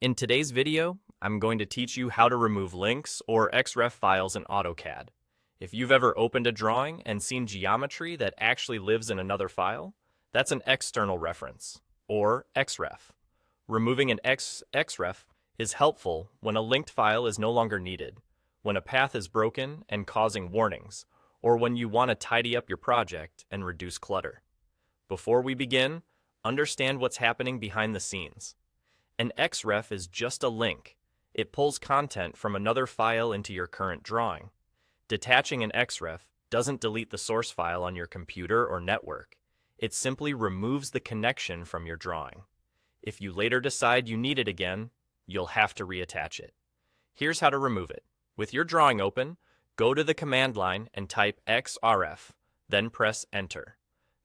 In today's video, I'm going to teach you how to remove links or XREF files in AutoCAD. If you've ever opened a drawing and seen geometry that actually lives in another file, that's an external reference, or XREF. Removing an XREF is helpful when a linked file is no longer needed, when a path is broken and causing warnings, or when you want to tidy up your project and reduce clutter. Before we begin, understand what's happening behind the scenes. An XREF is just a link. It pulls content from another file into your current drawing. Detaching an XREF doesn't delete the source file on your computer or network. It simply removes the connection from your drawing. If you later decide you need it again, you'll have to reattach it. Here's how to remove it. With your drawing open, go to the command line and type XREF, then press Enter.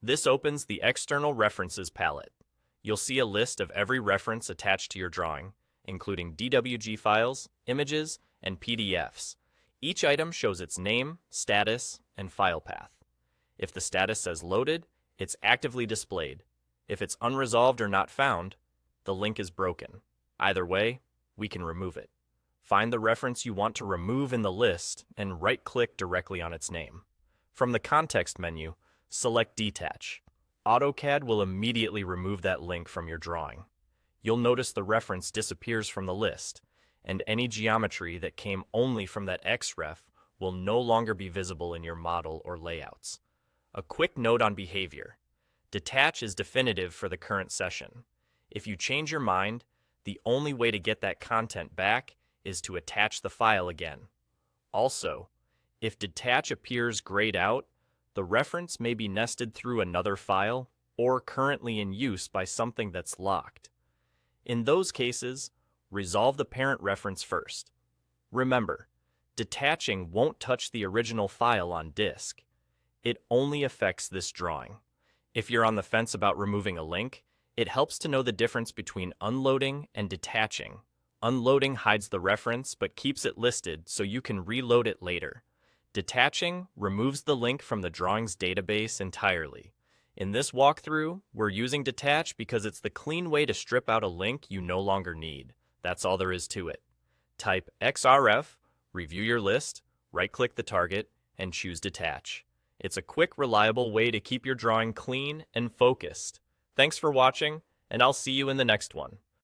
This opens the External References palette. You'll see a list of every reference attached to your drawing, including DWG files, images, and PDFs. Each item shows its name, status, and file path. If the status says loaded, it's actively displayed. If it's unresolved or not found, the link is broken. Either way, we can remove it. Find the reference you want to remove in the list and right-click directly on its name. From the context menu, select Detach. AutoCAD will immediately remove that link from your drawing. You'll notice the reference disappears from the list, and any geometry that came only from that XREF will no longer be visible in your model or layouts. A quick note on behavior. Detach is definitive for the current session. If you change your mind, the only way to get that content back is to attach the file again. Also, if detach appears grayed out, the reference may be nested through another file or currently in use by something that's locked. In those cases, resolve the parent reference first. Remember, detaching won't touch the original file on disk. It only affects this drawing. If you're on the fence about removing a link, it helps to know the difference between unloading and detaching. Unloading hides the reference but keeps it listed so you can reload it later. Detaching removes the link from the drawing's database entirely. In this walkthrough, we're using detach because it's the clean way to strip out a link you no longer need. That's all there is to it. Type XREF, review your list, right-click the target, and choose detach. It's a quick, reliable way to keep your drawing clean and focused. Thanks for watching, and I'll see you in the next one.